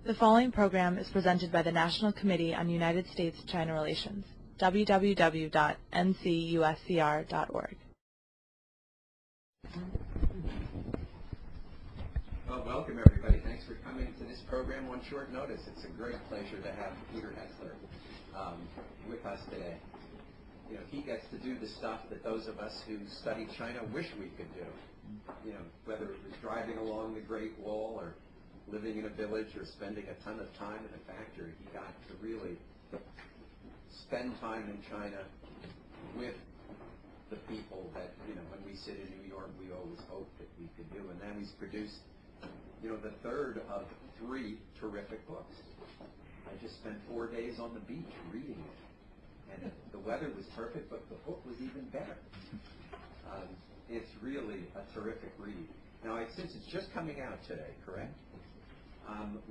The following program is presented by the National Committee on United States-China Relations, www.ncuscr.org. Well, welcome everybody. Thanks for coming to this program on short notice. It's a great pleasure to have Peter Hessler with us today. You know, he gets to do the stuff that those of us who study China wish we could do. You know, whether it was driving along the Great Wall or living in a village or spending a ton of time in a factory, he got to really spend time in China with the people that, you know, when we sit in New York, we always hope that we could do. And now he's produced, you know, the third of 3 terrific books. I just spent 4 days on the beach reading it. And the weather was perfect, but the book was even better. It's really a terrific read. Now, since it's just coming out today, correct?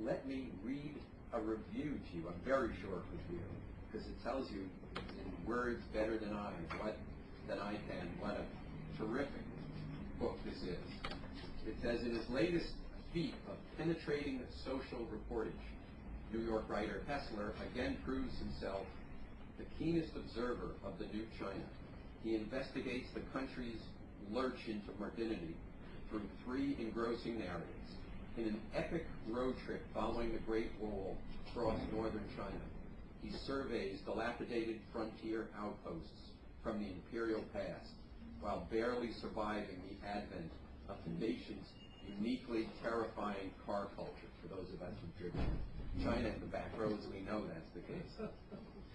Let me read a review to you. I'm very short review, because it tells you in words better than I can what a terrific book this is. It says, in his latest feat of penetrating social reportage, New York writer Hessler again proves himself the keenest observer of the new China. He investigates the country's lurch into modernity through 3 engrossing narratives. In an epic road trip following the Great Wall across northern China, he surveys dilapidated frontier outposts from the imperial past while barely surviving the advent of the nation's uniquely terrifying car culture. For those of us who've driven China in the back roads, we know that's the case.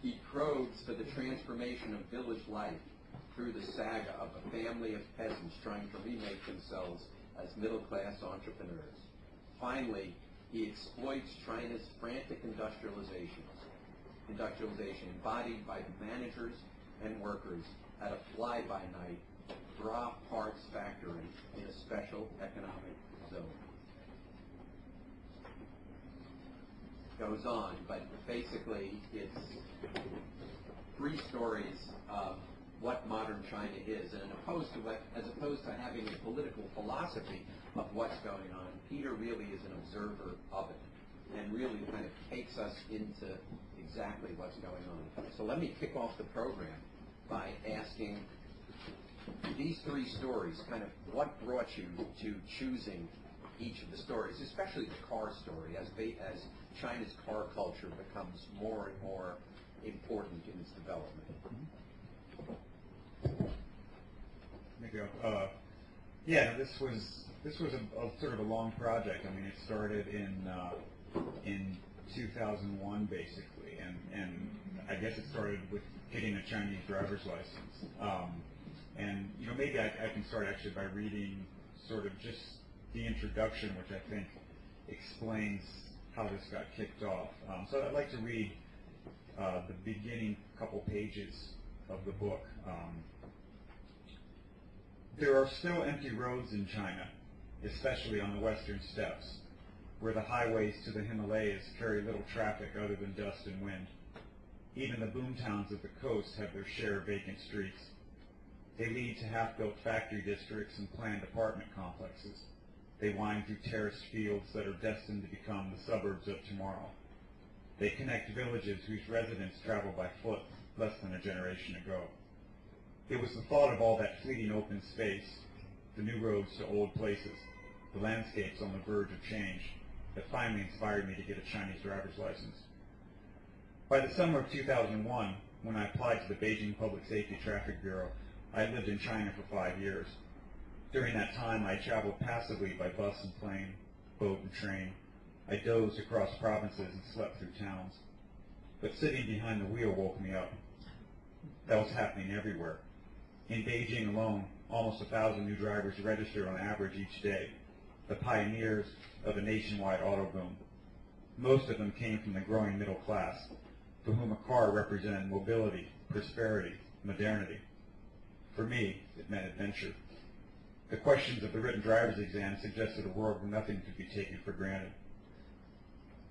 He probes for the transformation of village life through the saga of a family of peasants trying to remake themselves as middle-class entrepreneurs. Finally, he exploits China's frantic industrialization embodied by managers and workers at a fly-by-night bra parts factory in a special economic zone. Goes on, but basically it's 3 stories of what modern China is, and as opposed to having a political philosophy of what's going on, Peter really is an observer of it, and really kind of takes us into exactly what's going on. So let me kick off the program by asking these 3 stories, kind of what brought you to choosing each of the stories, especially the car story, as China's car culture becomes more and more important in its development. Yeah, this was a sort of a long project. I mean, it started in 2001 basically, and I guess it started with getting a Chinese driver's license. And you know, maybe I can start actually by reading sort of just the introduction, which I think explains how this got kicked off. So I'd like to read the beginning couple pages of the book. There are still empty roads in China, especially on the western steppes, where the highways to the Himalayas carry little traffic other than dust and wind. Even the boomtowns of the coast have their share of vacant streets. They lead to half-built factory districts and planned apartment complexes. They wind through terraced fields that are destined to become the suburbs of tomorrow. They connect villages whose residents travel by foot less than a generation ago. It was the thought of all that fleeting open space, the new roads to old places, the landscapes on the verge of change, that finally inspired me to get a Chinese driver's license. By the summer of 2001, when I applied to the Beijing Public Safety Traffic Bureau, I had lived in China for 5 years. During that time, I traveled passively by bus and plane, boat and train. I dozed across provinces and slept through towns. But sitting behind the wheel woke me up. That was happening everywhere. In Beijing alone, almost 1,000 new drivers registered on average each day, the pioneers of a nationwide auto boom. Most of them came from the growing middle class, for whom a car represented mobility, prosperity, modernity. For me, it meant adventure. The questions of the written driver's exam suggested a world where nothing could be taken for granted.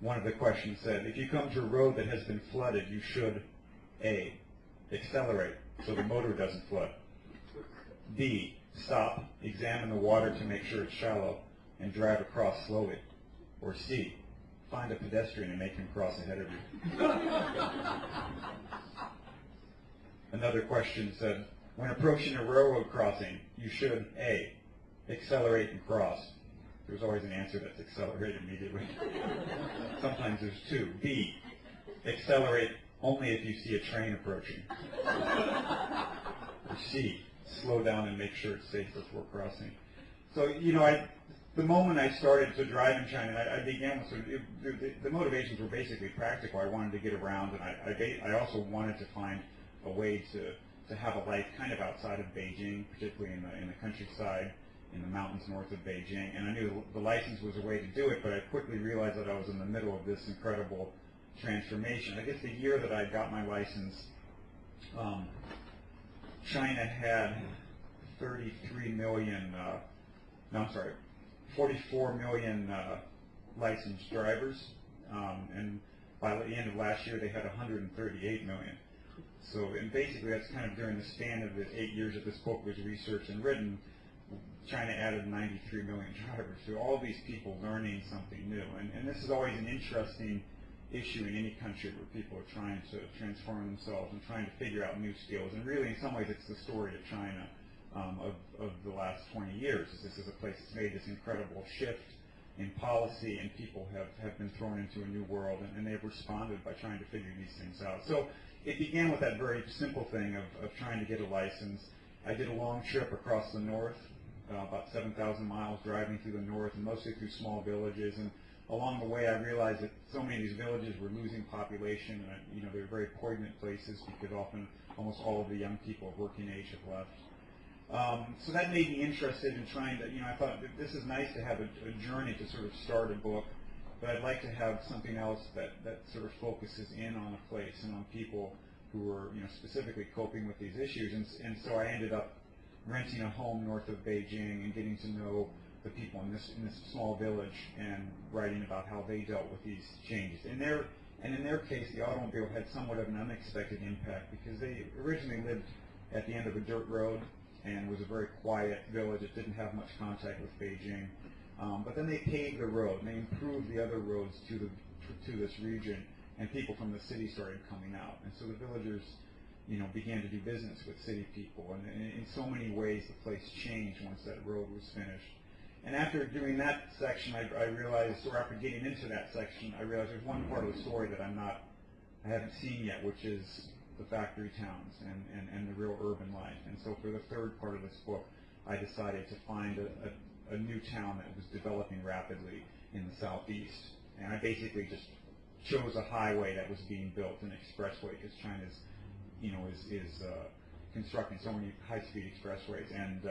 One of the questions said, if you come to a road that has been flooded, you should A, accelerate so the motor doesn't flood. B, stop, examine the water to make sure it's shallow, and drive across slowly. Or C, find a pedestrian and make him cross ahead of you. Another question said, when approaching a railroad crossing, you should A, accelerate and cross. There's always an answer that's accelerate immediately. Sometimes there's two. B, accelerate only if you see a train approaching. Or C, slow down and make sure it's safe before crossing. So, the moment I started to drive in China, I began with sort of, the motivations were basically practical. I wanted to get around, and I also wanted to find a way to have a life kind of outside of Beijing, particularly in the countryside, in the mountains north of Beijing. And I knew the license was a way to do it, but I quickly realized that I was in the middle of this incredible transformation. I guess the year that I got my license, China had 44 million licensed drivers, and by the end of last year they had 138 million. So, and basically that's kind of during the span of the 8 years that this book was researched and written, China added 93 million drivers. So all these people learning something new. And this is always an interesting issue in any country where people are trying to transform themselves and trying to figure out new skills. And really, in some ways, it's the story of China of the last 20 years. This is a place that's made this incredible shift in policy, and people have been thrown into a new world, and they've responded by trying to figure these things out. So it began with that very simple thing of trying to get a license. I did a long trip across the north, about 7,000 miles driving through the north, and mostly through small villages. And along the way, I realized that so many of these villages were losing population, and they're very poignant places because often almost all of the young people of working age have left. So that made me interested in trying to, I thought that this is nice to have a journey to sort of start a book, but I'd like to have something else that sort of focuses in on a place and on people who are, specifically coping with these issues. And so I ended up renting a home north of Beijing and getting to know the people in this small village and writing about how they dealt with these changes. In their case, the automobile had somewhat of an unexpected impact because they originally lived at the end of a dirt road and was a very quiet village. It didn't have much contact with Beijing. But then they paved the road and they improved the other roads to this region, and people from the city started coming out. And so the villagers began to do business with city people, and in so many ways the place changed once that road was finished. And after doing that section, I realized, or after getting into that section, I realized there's one part of the story that I haven't seen yet, which is the factory towns and the real urban life. And so for the third part of this book, I decided to find a new town that was developing rapidly in the southeast. And I basically just chose a highway that was being built, an expressway, because China's is constructing so many high-speed expressways, and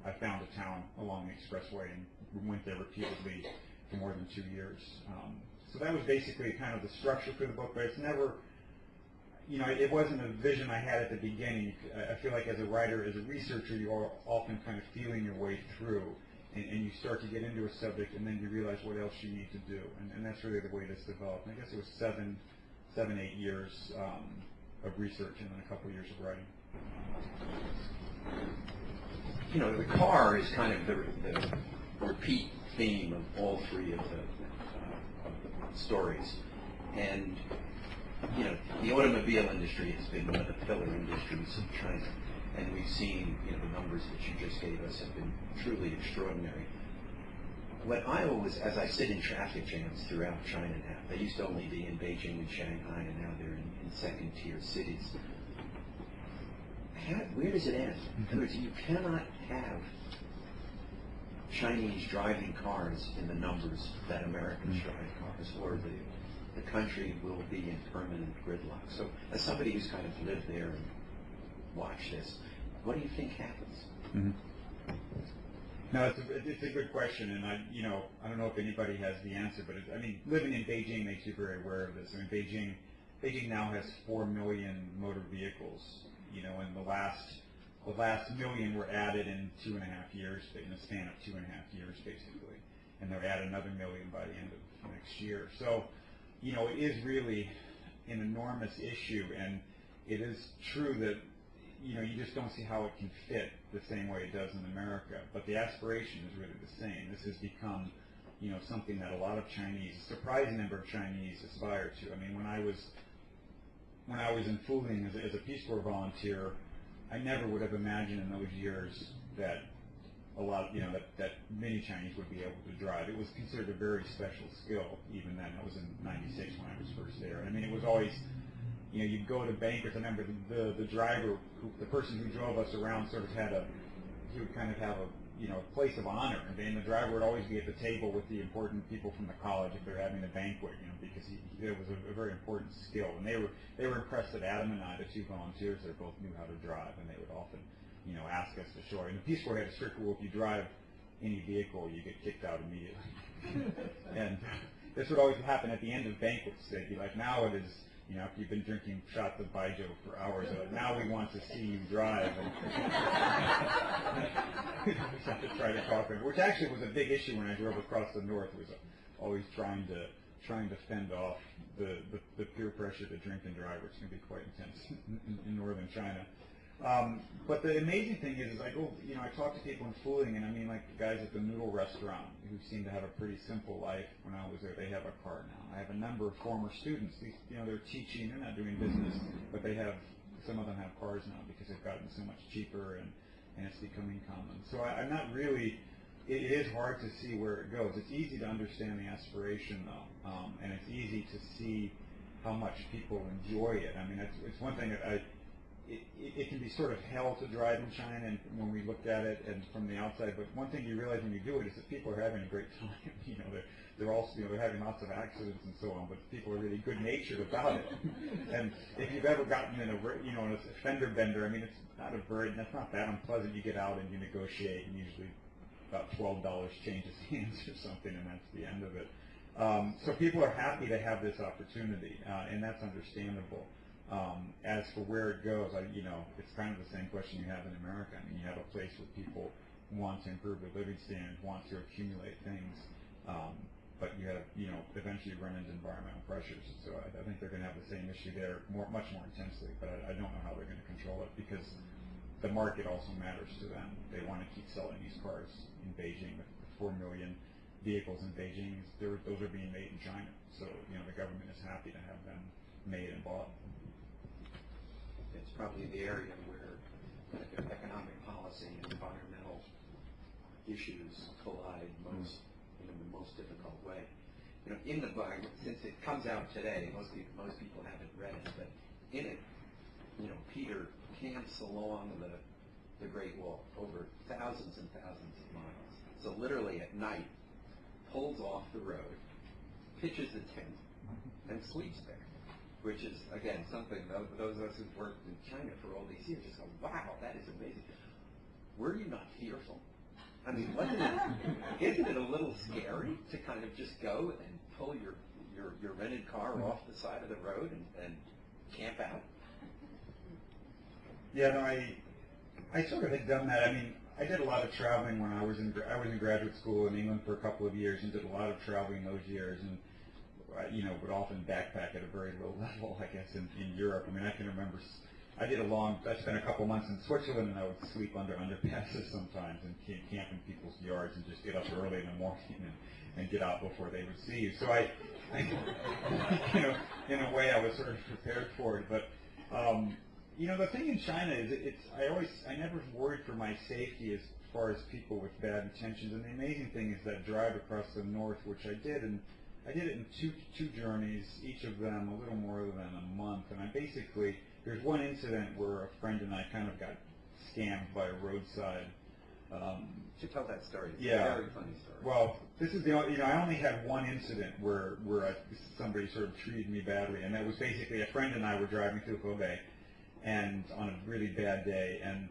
I found a town along the expressway and went there repeatedly for more than 2 years. So that was basically kind of the structure for the book, but it's never, it wasn't a vision I had at the beginning. I feel like as a writer, as a researcher, you are often kind of feeling your way through, and you start to get into a subject, and then you realize what else you need to do, and that's really the way this developed. And I guess it was 8 years of research and then a couple years of writing. The car is kind of the repeat theme of all three of the stories. And, the automobile industry has been one of the pillar industries of China. And we've seen, the numbers that you just gave us have been truly extraordinary. What I always, as I sit in traffic jams throughout China now, they used to only be in Beijing and Shanghai, and now they're in second-tier cities. Where does it end? In other words, you cannot have Chinese driving cars in the numbers that Americans drive cars, or the country will be in permanent gridlock. So as somebody who's kind of lived there and watched this, what do you think happens? Mm-hmm. No, it's a good question, and I don't know if anybody has the answer, but living in Beijing makes you very aware of this. Beijing now has 4 million motor vehicles, and the last million were added in 2.5 years, in a span of 2.5 years, basically, and they'll add another million by the end of next year. So, it is really an enormous issue, and it is true that you just don't see how it can fit the same way it does in America. But the aspiration is really the same. This has become something that a lot of Chinese, a surprising number of Chinese aspire to. I mean, when I was in Fuling as a Peace Corps volunteer, I never would have imagined in those years that that many Chinese would be able to drive. It was considered a very special skill even then. It was in '96 when I was first there. I mean, it was always, you'd go to banquets. I remember the driver, the person who drove us around sort of he would kind of have a place of honor. And the driver would always be at the table with the important people from the college if they're having a banquet, because it was a very important skill. And they were impressed that Adam and I, the two volunteers there, both knew how to drive, and they would often, ask us to show it. And the Peace Corps had a strict rule: if you drive any vehicle, you get kicked out immediately. And this would always happen at the end of banquets. They'd be like, now it is, if you've been drinking shots of Baijiu for hours, now we want to see you drive. And we have to try to talk to them, which actually was a big issue when I drove across the north. Was always trying to fend off the peer pressure to drink and drive, which can be quite intense in northern China. But the amazing thing is I go, I talk to people in Fuling, and I mean, like the guys at the noodle restaurant who seem to have a pretty simple life. When I was there, they have a car now. I have a number of former students. These, they're teaching, they're not doing business, but some of them have cars now because they've gotten so much cheaper, and it's becoming common. So I'm not really. It is hard to see where it goes. It's easy to understand the aspiration, though, and it's easy to see how much people enjoy it. I mean, it's one thing that it can be sort of hell to drive in China, and when we looked at it and from the outside. But one thing you realize when you do it is that people are having a great time. They're also they're having lots of accidents and so on, but people are really good-natured about it. And if you've ever gotten in a fender bender, I mean, that's not that unpleasant. You get out and you negotiate, and usually about $12 changes hands or something, and that's the end of it. So people are happy to have this opportunity, and that's understandable. As for where it goes, it's kind of the same question you have in America. I mean, you have a place where people want to improve their living standards, want to accumulate things, but you have, eventually run into environmental pressures. So I think they're going to have the same issue there, much more intensely. But I don't know how they're going to control it, because the market also matters to them. They want to keep selling these cars in Beijing. With 4 million vehicles in Beijing, those are being made in China. So the government is happy to have them made and bought. It's probably the area where economic policy and environmental issues collide most in the most difficult way. In the book, since it comes out today, most people haven't read it, but in it, Peter camps along the Great Wall over thousands and thousands of miles. So literally at night, pulls off the road, pitches a tent, and sleeps there. Which is, again, something those of us who've worked in China for all these years just go, wow, that is amazing. Were you not fearful? I mean, isn't it a little scary to kind of just go and pull your rented car off the side of the road and camp out? Yeah, no, I sort of had done that. I mean, I did a lot of traveling when I was in graduate school in England for a couple of years, and did a lot of traveling those years, and would often backpack at a very low level, I guess, in Europe. I mean, I can remember, I spent a couple months in Switzerland, and I would sleep under underpasses sometimes and camp in people's yards and just get up early in the morning and get out before they would see you. So I in a way I was sort of prepared for it. But, the thing in China is I never worried for my safety as far as people with bad intentions. And the amazing thing is that drive across the north, which I did, and I did it in two journeys, each of them a little more than a month. And there's one incident where a friend and I kind of got scammed by a roadside. You should tell that story. It's a very funny story. Well, this is I only had one incident where somebody sort of treated me badly, and that was basically a friend and I were driving through Hebei, and on a really bad day, and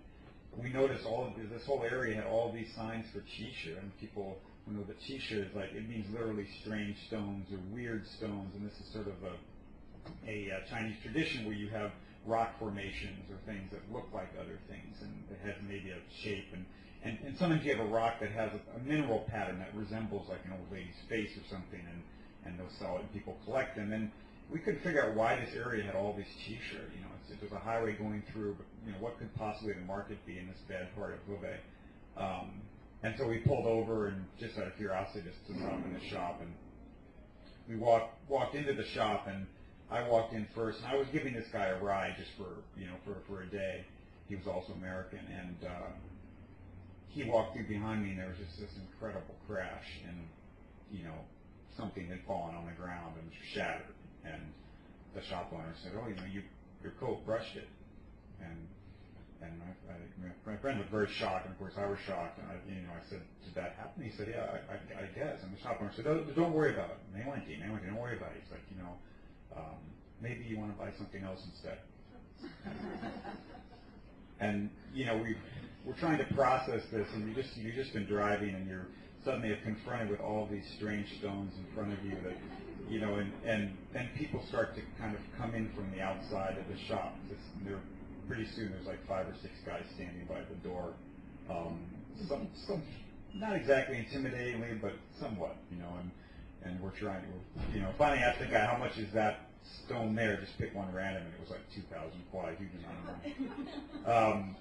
we noticed this whole area had all these signs for qisha, and people. The qisha is it means literally strange stones or weird stones, and this is sort of a Chinese tradition where you have rock formations or things that look like other things, and it has maybe a shape, and sometimes you have a rock that has a mineral pattern that resembles like an old lady's face or something, and they'll sell it and people collect them. And we couldn't figure out why this area had all these qisha. It was a highway going through, but what could possibly the market be in this bad part of Hubei? And so we pulled over, and just out of curiosity, just to stop in the shop, and we walked into the shop, and I walked in first, and I was giving this guy a ride just for a day. He was also American, and he walked through behind me, and there was just this incredible crash, and something had fallen on the ground and shattered. And the shop owner said, "Oh, your coat brushed it." And my friend was very shocked, and of course I was shocked. And I said, "Did that happen?" He said, "Yeah, I guess." And the shop owner said, Don't worry about it. Don't worry about it." He's like, maybe you want to buy something else instead. And we're trying to process this, and you've just been driving, and you're suddenly confronted with all these strange stones in front of you that, and then people start to kind of come in from the outside of the shop. Pretty soon there's like 5 or 6 guys standing by the door. Some not exactly intimidatingly, but somewhat, and we're trying to, finally asked the guy, "How much is that stone there?" Just pick one random, and it was like 2,000 kuai, huge amount of money.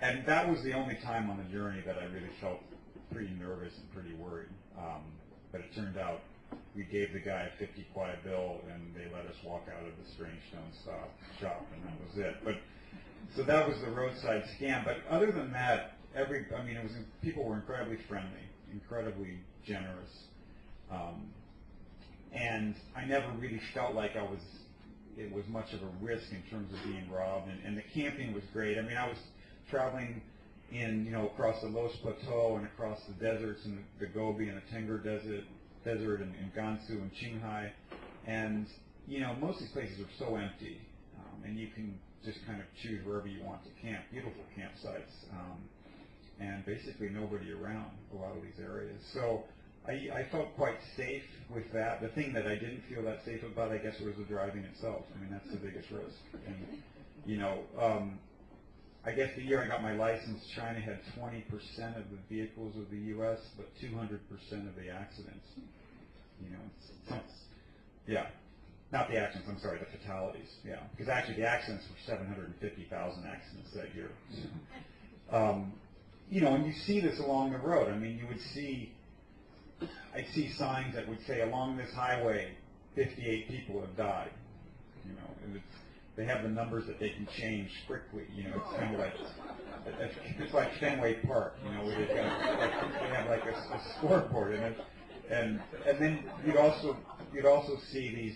And that was the only time on the journey that I really felt pretty nervous and pretty worried. But it turned out we gave the guy a 50 kuai bill, and they let us walk out of the strange stone shop, and that was it. So that was the roadside scam. But other than that, people were incredibly friendly, incredibly generous, and I never really felt like it was much of a risk in terms of being robbed. And the camping was great. I was traveling across the Los Plateau and across the deserts and the Gobi and the Tengger Desert and Gansu and Qinghai, and most of these places are so empty, and you can just kind of choose wherever you want to camp. Beautiful campsites, and basically nobody around a lot of these areas. So I felt quite safe with that. The thing that I didn't feel that safe about, I guess, was the driving itself. That's the biggest risk. And I guess the year I got my license, China had 20% of the vehicles of the U.S., but 200% of the accidents. Not the accidents, I'm sorry, the fatalities. Yeah, because actually the accidents were 750,000 accidents that year. And you see this along the road. I'd see signs that would say, "Along this highway, 58 people have died." And they have the numbers that they can change quickly. It's kind of like Fenway Park. Where they have like a scoreboard, and then you'd also see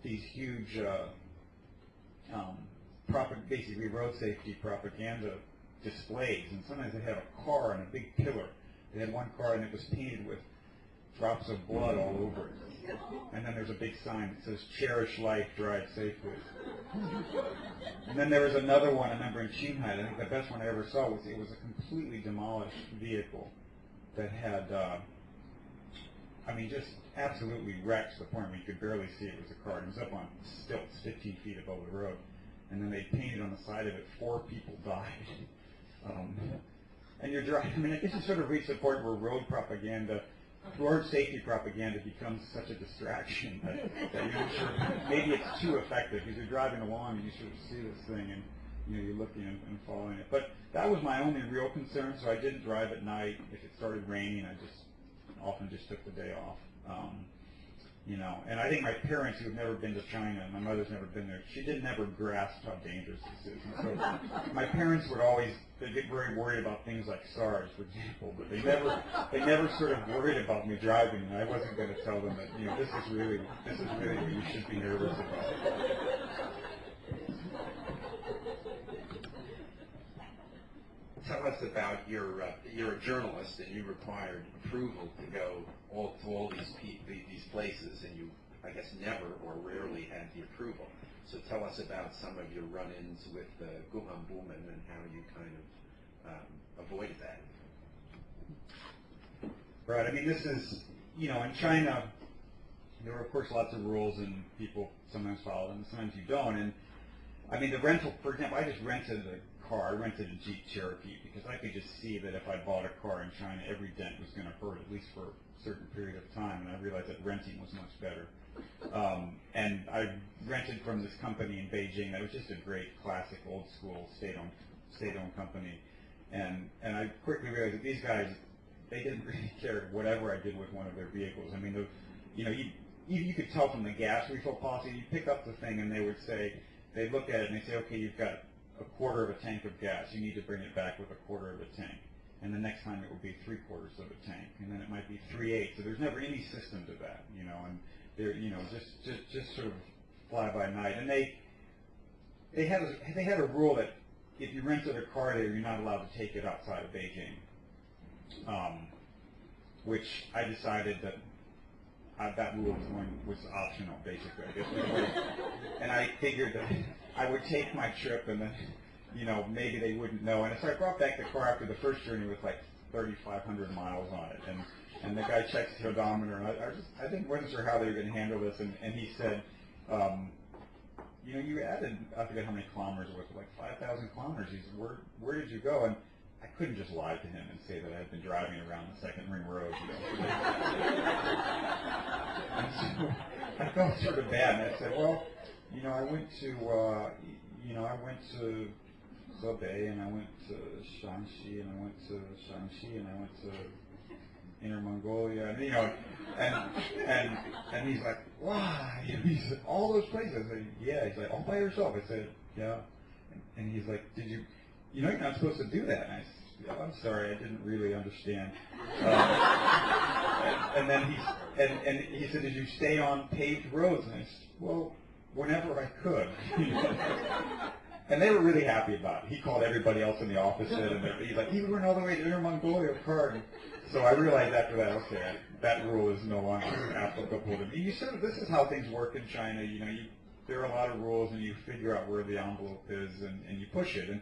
these huge basically road safety propaganda displays, and sometimes they had a car and a big pillar. They had one car and it was painted with drops of blood all over it. And then there's a big sign that says, "Cherish life, drive safely." And then there was another one, I remember in Qinghai, I think the best one I ever saw was a completely demolished vehicle that had, just absolutely wrecked to the point where you could barely see it was a car. It was up on stilts 15 feet above the road. And then they painted on the side of it, 4 people died. And you're driving, I guess you sort of reach the point where road safety propaganda becomes such a distraction that maybe it's too effective because you're driving along and you sort of see this thing and you're looking and following it. But that was my only real concern, so I didn't drive at night. If it started raining, I often just took the day off. And I think my parents, who have never been to China, and my mother's never been there, she didn't ever grasp how dangerous this is. And so my parents they get very worried about things like SARS, for example, but they never sort of worried about me driving, and I wasn't going to tell them that, this is really what you should be nervous about. Tell us about you're a journalist and you required approval to go to all these places, and you, I guess, never or rarely had the approval. So tell us about some of your run-ins with Guhan Buman and how you kind of avoided that. Right. This is, in China, there are of course lots of rules, and people sometimes follow them, and sometimes you don't. And the rental, for example, I just rented a car. I rented a Jeep Cherokee because I could just see that if I bought a car in China, every dent was going to hurt, at least for a certain period of time, and I realized that renting was much better. And I rented from this company in Beijing that was just a great classic old school state-owned company. And I quickly realized that these guys, they didn't really care whatever I did with one of their vehicles. I mean, you could tell from the gas refill policy, you pick up the thing and they would say, they'd look at it and they'd say, okay, you've got a quarter of a tank of gas. You need to bring it back with a quarter of a tank. And the next time it would be 3/4 of a tank. And then it might be 3/8. So there's never any system to that, and they're, just sort of fly by night. And they had a rule that if you rented a car there, you're not allowed to take it outside of Beijing. Which I decided that that rule was optional, basically. I guess. And I figured that I would take my trip, and then, maybe they wouldn't know. And so I brought back the car after the first journey with like 3,500 miles on it. And the guy checks the odometer, and I wasn't sure how they were going to handle this. And he said, you added, I forget how many kilometers it was, like 5,000 kilometers. He said, where did you go? And I couldn't just lie to him and say that I had been driving around the second ring road. And so I felt sort of bad, and I said, well, I went to, Hebei, and I went to Shanxi, and I went to Shanxi, and I went to Inner Mongolia, and he's like, wow, he said, all those places. I said, yeah. He's like, all by yourself? I said, yeah. And he's like, did you? You're not supposed to do that. And I said, oh, I'm sorry, I didn't really understand. And then he said, did you stay on paved roads? And I said, well, whenever I could. And they were really happy about it. He called everybody else in the office in, and he's like, he went all the way to Inner Mongolia car. So I realized after that, okay, that rule is no longer applicable to me. This is how things work in China. There are a lot of rules, and you figure out where the envelope is, and you push it. And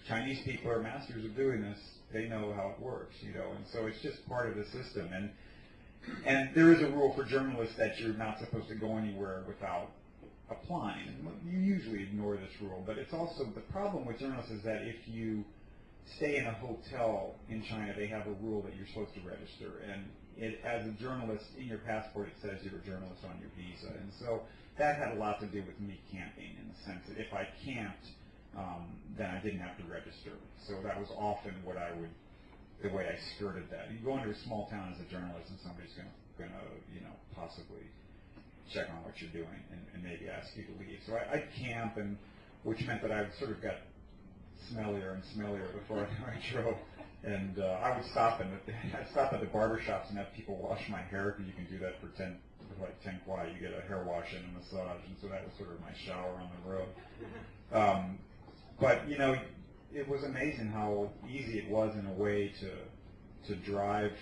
Chinese people are masters of doing this. They know how it works, and so it's just part of the system. And there is a rule for journalists that you're not supposed to go anywhere without applying. And you usually ignore this rule, but it's also the problem with journalists is that if you stay in a hotel in China, they have a rule that you're supposed to register. And as a journalist, in your passport, it says you're a journalist on your visa. And so that had a lot to do with me camping, in the sense that if I camped, then I didn't have to register. So that was often the way I skirted that. You go into a small town as a journalist, and somebody's going to, possibly check on what you're doing and maybe ask you to leave. So I'd camp, which meant that I sort of got smellier and smellier before I drove. And I would stop at the barber shops and have people wash my hair, because you can do that for 10 kwai. You get a hair wash and a massage, and so that was sort of my shower on the road. But it was amazing how easy it was in a way to drive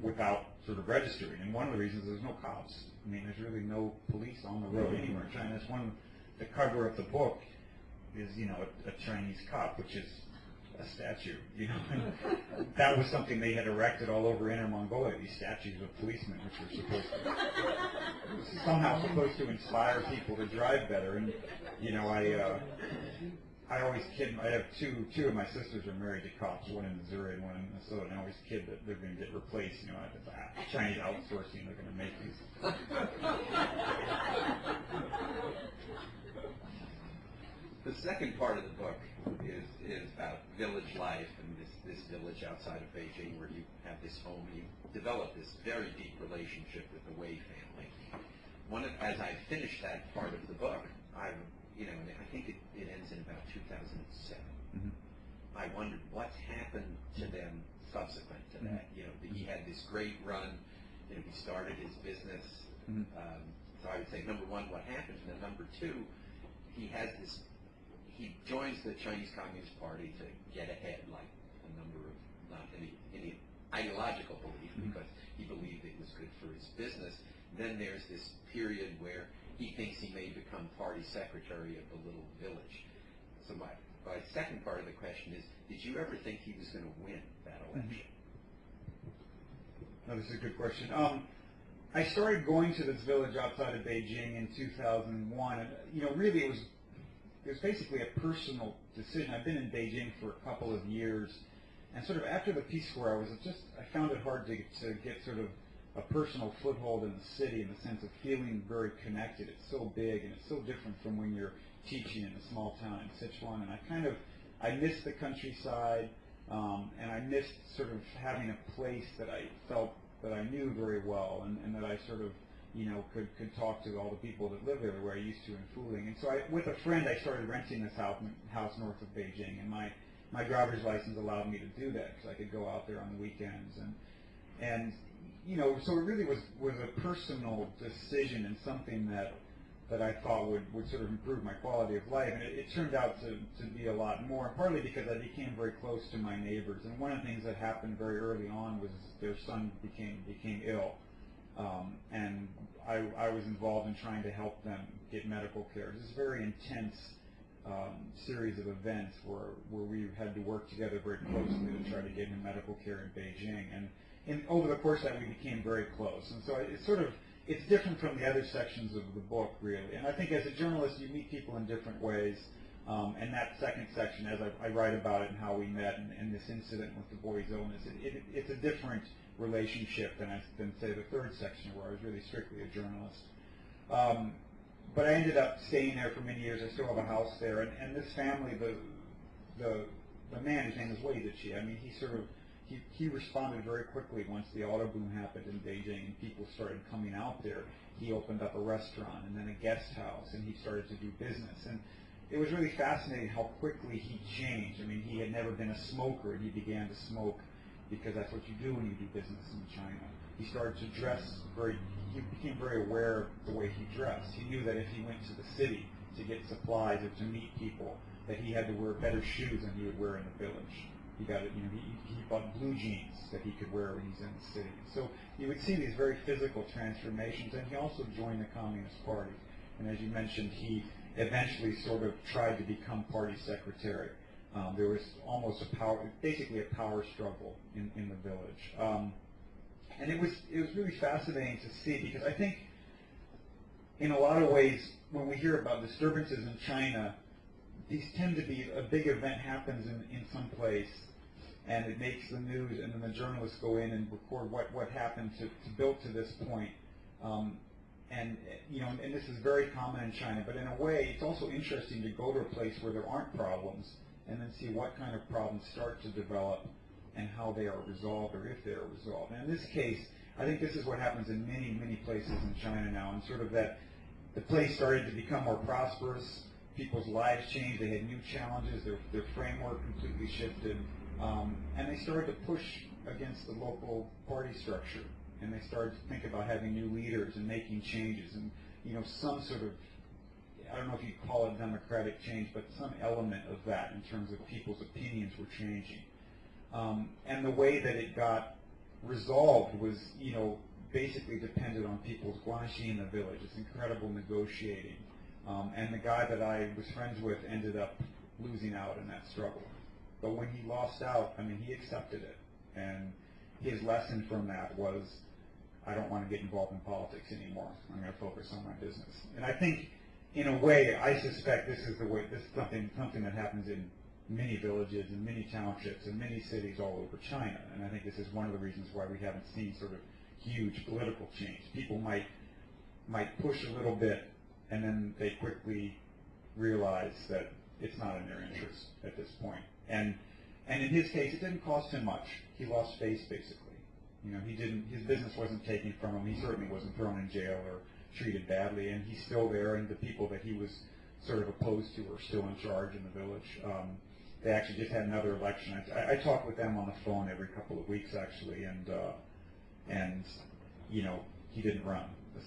without sort of registering. And one of the reasons there's no cops. I mean, there's really no police on the road anywhere in China. That's the cover of the book is, a Chinese cop, which is a statue, That was something they had erected all over Inner Mongolia, these statues of policemen, which were somehow supposed to inspire people to drive better. And, I always kid, I have two of my sisters are married to cops, one in Missouri and one in Minnesota, and I always kid that they're going to get replaced, Chinese outsourcing, they're going to make these. The second part of the book is about village life and this village outside of Beijing where you have this home. You develop this very deep relationship with the Wei family. As I finished that part of the book, and I think it ends in about 2007. Mm-hmm. I wondered what's happened to them subsequent to that. He had this great run. He started his business. Mm-hmm. So I would say, number one, what happened? And then number two, he joins the Chinese Communist Party to get ahead, like a number of, not any ideological belief, mm-hmm. because he believed it was good for his business. Then there's this period where he thinks he may become party secretary of the little village. So my second part of the question is, did you ever think he was going to win that election? No, this is a good question. I started going to this village outside of Beijing in 2001, and really it was basically a personal decision. I've been in Beijing for a couple of years, and sort of after the Peace Corps, I found it hard to get sort of a personal foothold in the city, in the sense of feeling very connected. It's so big, and it's so different from when you're teaching in a small town in Sichuan, and I kind of I missed the countryside, and I missed sort of having a place that I felt that I knew very well, and that I sort of, could talk to all the people that live there the way I used to in Fuling. And so with a friend, I started renting this house north of Beijing, and my driver's license allowed me to do that because I could go out there on the weekends. And so it really was a personal decision and something that I thought would sort of improve my quality of life. And it turned out to be a lot more, and partly because I became very close to my neighbors. And one of the things that happened very early on was their son became ill. And I was involved in trying to help them get medical care. It was a very intense series of events where we had to work together very closely to try to get him medical care in Beijing. And over the course of that, we became very close. And so it's different from the other sections of the book, really. And I think as a journalist, you meet people in different ways. And that second section, as I write about it and how we met and this incident with the boy's illness, it's a different relationship than say, the third section where I was really strictly a journalist. But I ended up staying there for many years. I still have a house there. And this family, the man, his name is Wei Ziqi, I mean, he responded very quickly once the auto boom happened in Beijing and people started coming out there. He opened up a restaurant and then a guest house, and he started to do business. And it was really fascinating how quickly he changed. I mean, he had never been a smoker, and he began to smoke because that's what you do when you do business in China. He started to dress he became very aware of the way he dressed. He knew that if he went to the city to get supplies or to meet people, that he had to wear better shoes than he would wear in the village. He bought blue jeans that he could wear when he's in the city. So you would see these very physical transformations, and he also joined the Communist Party. And as you mentioned, he eventually sort of tried to become party secretary. There was almost basically a power struggle in the village. And it was really fascinating to see, because I think in a lot of ways when we hear about disturbances in China, these tend to be a big event happens in some place, and it makes the news, and then the journalists go in and record what happened to build to this point. And this is very common in China, but in a way, it's also interesting to go to a place where there aren't problems and then see what kind of problems start to develop and how they are resolved, or if they are resolved. And in this case, I think this is what happens in many, many places in China now, and sort of that the place started to become more prosperous, people's lives changed, they had new challenges, their framework completely shifted, and they started to push against the local party structure, and they started to think about having new leaders and making changes, and some sort of, I don't know if you'd call it democratic change, but some element of that in terms of people's opinions were changing. And the way that it got resolved was, basically depended on people's guanxi in the village. It's incredible negotiating. And the guy that I was friends with ended up losing out in that struggle. But when he lost out, I mean, he accepted it. And his lesson from that was, I don't want to get involved in politics anymore. I'm going to focus on my business. And I think, in a way, I suspect this is something that happens in many villages and many townships and many cities all over China. And I think this is one of the reasons why we haven't seen sort of huge political change. People might push a little bit, and then they quickly realize that it's not in their interest at this point. And in his case, it didn't cost him much. He lost face, basically. His business wasn't taken from him. He certainly wasn't thrown in jail or treated badly, and he's still there, and the people that he was sort of opposed to are still in charge in the village. They actually just had another election. I talk with them on the phone every couple of weeks, actually, and he didn't run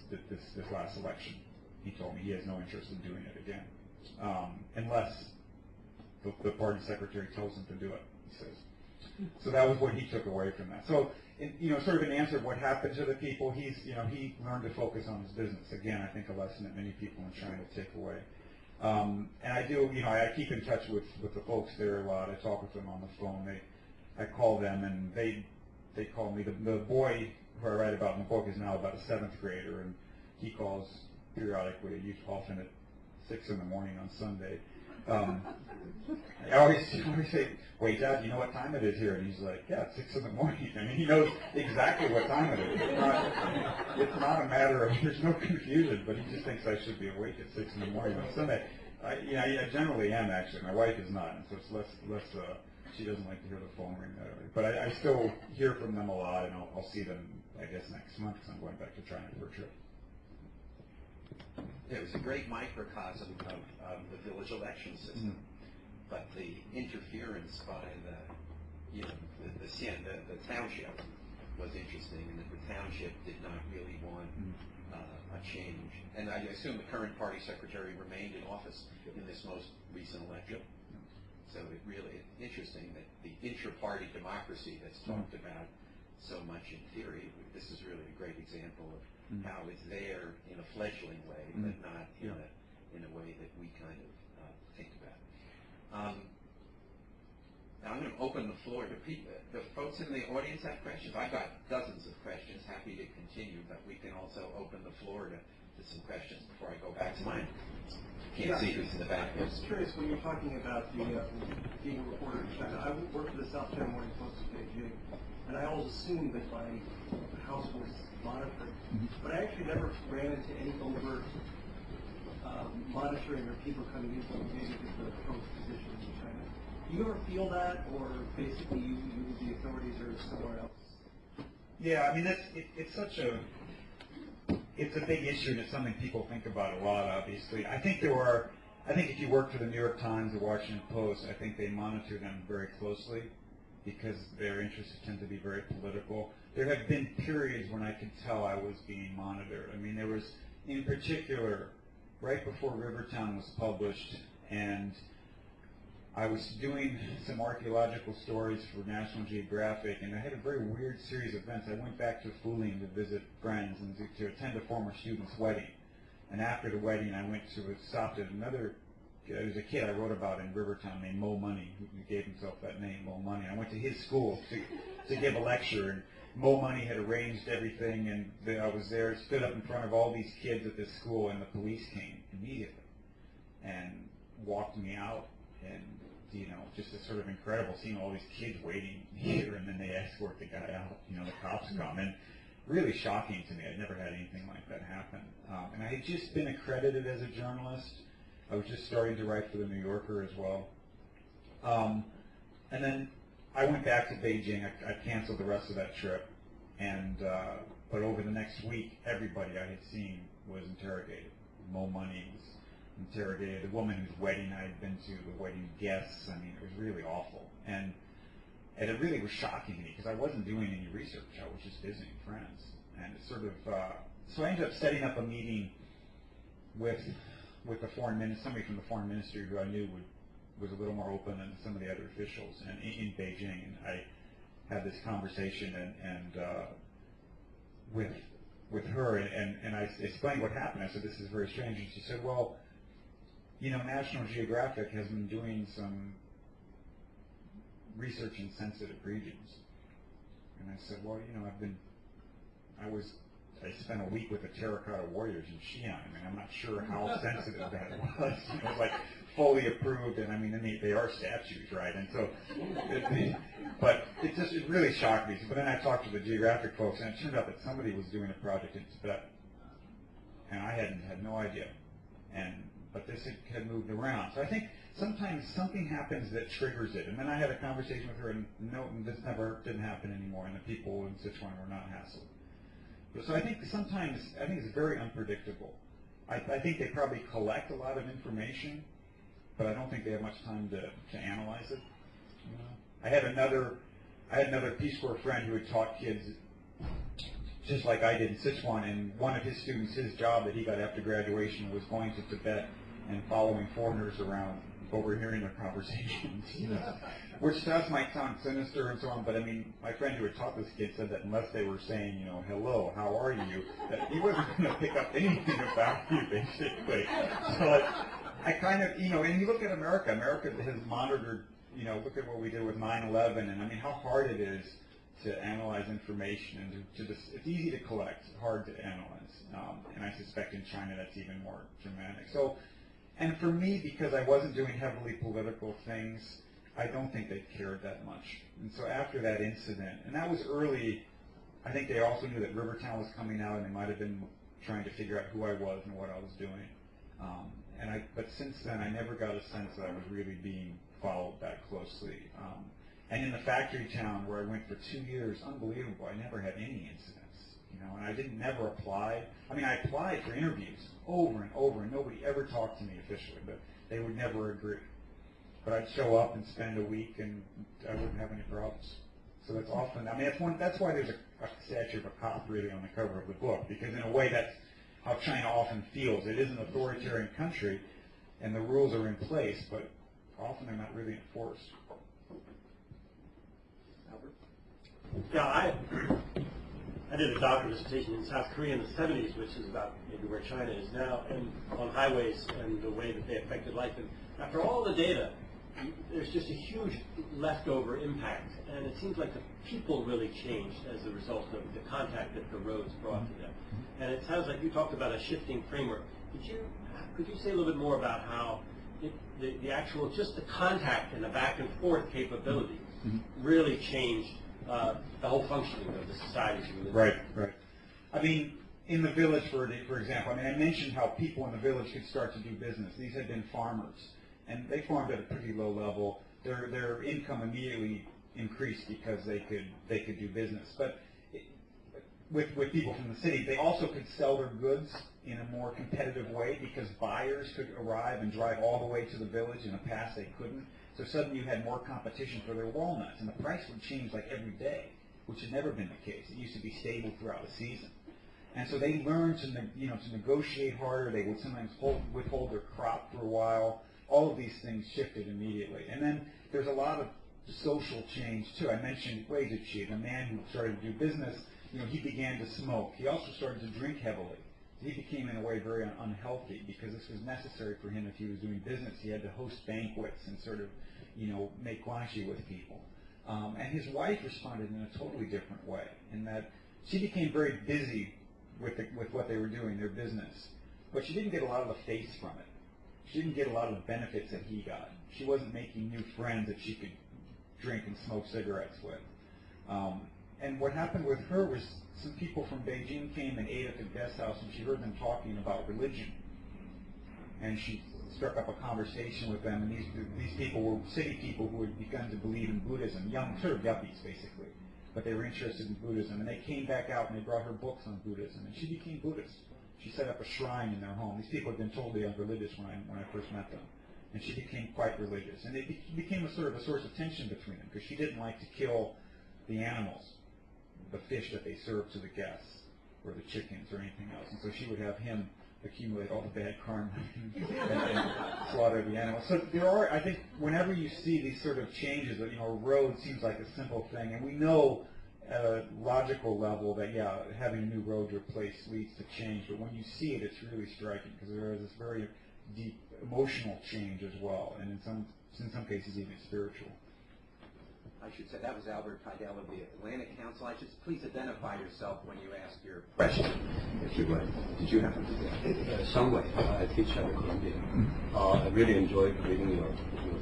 this last election. He told me he has no interest in doing it again, unless the party secretary tells him to do it, he says. So that was what he took away from that. So, sort of an answer of what happened to the people, he learned to focus on his business. Again, I think a lesson that many people in China take away. And I do, I keep in touch with the folks there a lot. I talk with them on the phone. I call them, and they call me. The boy who I write about in the book is now about a 7th grader, and he calls periodically, often at 6 in the morning on Sunday. I always say, wait, Dad, you know what time it is here? And he's like, yeah, it's 6 in the morning. I mean, he knows exactly what time it is. It's not a matter of, there's no confusion, but he just thinks I should be awake at 6 in the morning on Sunday. I generally am, actually. My wife is not, and so it's less she doesn't like to hear the phone ring that early. But I still hear from them a lot, and I'll see them, I guess, next month, because I'm going back to China for a trip. It was a great microcosm of the village election system, but the interference by the township was interesting, and that the township did not really want a change. And I assume the current party secretary remained in office in this most recent election. So it's interesting that the intra-party democracy that's talked about so much in theory, this is really a great example of how it's there in a fledgling way, but not in a way that we kind of think about. Now I'm going to open the floor to people. The folks in the audience have questions. I've got dozens of questions, happy to continue, but we can also open the floor to some questions before I go back to mine. Can't see who's in the back. I was curious, when you're talking about being a reporter in China, I worked for the South China Morning Post in Beijing, and I always assumed that my house was monitored. But I actually never ran into any overt monitoring or people coming in from maybe the post positions in China. Do you ever feel that, or basically you the authorities are somewhere else? Yeah, I mean, it's a big issue, and it's something people think about a lot, obviously. I think if you work for the New York Times or Washington Post, I think they monitor them very closely because their interests tend to be very political. There have been periods when I could tell I was being monitored. I mean, there was, in particular, right before Rivertown was published, and I was doing some archaeological stories for National Geographic, and I had a very weird series of events. I went back to Fuling to visit friends and to attend a former student's wedding. And after the wedding, I stopped at another, there was a kid I wrote about in Rivertown named Mo Money, who gave himself that name, Mo Money. I went to his school to give a lecture, and Mo Money had arranged everything, and I was there, stood up in front of all these kids at this school, and the police came immediately and walked me out. And just a sort of incredible seeing all these kids waiting here, and then they escort the guy out. The cops come, and really shocking to me. I'd never had anything like that happen. And I had just been accredited as a journalist. I was just starting to write for the New Yorker as well. And then I went back to Beijing. I canceled the rest of that trip, but over the next week, everybody I had seen was interrogated. Mo Money was interrogated. The woman whose wedding I had been to, the wedding guests, I mean, it was really awful. And it really was shocking to me because I wasn't doing any research. I was just visiting friends. And it sort of, so I ended up setting up a meeting with the foreign minister, somebody from the foreign ministry who I knew was a little more open than some of the other officials in Beijing. And I had this conversation with her, and I explained what happened. I said, this is very strange. And she said, well, National Geographic has been doing some research in sensitive regions. And I said, well, I spent a week with the Terracotta Warriors in Xi'an. I mean, I'm not sure how sensitive that was. It was like fully approved, and I mean, they are statues, right? And so, but it really shocked me. But then I talked to the geographic folks, and it turned out that somebody was doing a project in Tibet, and I had no idea. But this had moved around. So I think sometimes something happens that triggers it. And then I had a conversation with her, and no, this didn't happen anymore, and the people in Sichuan were not hassled. So I think sometimes, it's very unpredictable. I think they probably collect a lot of information, but I don't think they have much time to analyze it. I had another Peace Corps friend who had taught kids just like I did in Sichuan, and one of his students, his job that he got after graduation was going to Tibet and following foreigners around, overhearing their conversations, which to us might sound sinister and so on, but I mean, my friend who had taught this kid said that unless they were saying, hello, how are you, that he wasn't going to pick up anything about you, basically. So I kind of, and you look at America has monitored, look at what we did with 9/11, and I mean, how hard it is to analyze information, and it's easy to collect, hard to analyze, and I suspect in China that's even more dramatic. So, and for me, because I wasn't doing heavily political things, I don't think they cared that much. And so after that incident, and that was early, I think they also knew that Rivertown was coming out, and they might have been trying to figure out who I was and what I was doing. But since then, I never got a sense that I was really being followed that closely. And in the factory town where I went for 2 years, unbelievable, I never had any incidents, and I never applied. I mean, I applied for interviews over and over, and nobody ever talked to me officially, but they would never agree. But I'd show up and spend a week, and I wouldn't have any problems. So that's often, I mean, that's why there's a statue of a cop really on the cover of the book, because in a way that's how China often feels. It is an authoritarian country, and the rules are in place, but often they're not really enforced. Albert? Yeah, I did a doctoral dissertation in South Korea in the 70s, which is about maybe where China is now, and on highways and the way that they affected life. And after all the data, there's just a huge leftover impact, and it seems like the people really changed as a result of the contact that the roads brought to them. And it sounds like you talked about a shifting framework. Could you say a little bit more about how the actual, just the contact and the back and forth capability really changed the whole functioning of the societies we live in? Right. I mean, in the village, for example, I mean, I mentioned how people in the village could start to do business. These had been farmers, and they farmed at a pretty low level. Their income immediately increased because they could do business. But with people from the city, they also could sell their goods in a more competitive way because buyers could arrive and drive all the way to the village. In the past, they couldn't. So suddenly you had more competition for their walnuts, and the price would change like every day, which had never been the case. It used to be stable throughout the season. And so they learned to negotiate harder. They would sometimes withhold their crop for a while. All of these things shifted immediately. And then there's a lot of social change too. I mentioned Weizhi, a man who started to do business. He began to smoke. He also started to drink heavily. He became, in a way, very unhealthy because this was necessary for him if he was doing business. He had to host banquets and sort of, make guanxi with people. And his wife responded in a totally different way, in that she became very busy with what they were doing, their business. But she didn't get a lot of the face from it. She didn't get a lot of the benefits that he got. She wasn't making new friends that she could drink and smoke cigarettes with. And what happened with her was some people from Beijing came and ate at the guest house, and she heard them talking about religion. And she struck up a conversation with them, and these people were city people who had begun to believe in Buddhism, young sort of yuppies, basically. But they were interested in Buddhism, and they came back out and they brought her books on Buddhism, and she became Buddhist. She set up a shrine in their home. These people had been totally unreligious when I first met them. And she became quite religious. And it became a sort of a source of tension between them, because she didn't like to kill the animals, the fish that they served to the guests, or the chickens, or anything else. And so she would have him accumulate all the bad karma and slaughter the animals. So there are, I think, whenever you see these sort of changes, that a road seems like a simple thing, and we know at a logical level that, yeah, having a new road replaced leads to change, but when you see it, it's really striking, because there is this very deep emotional change as well, and in some cases even spiritual. I should say that was Albert Heidel of the Atlantic Council. Please identify yourself when you ask your question, if you would. Did you have to do that? Some way. I teach at Columbia. I really enjoyed reading your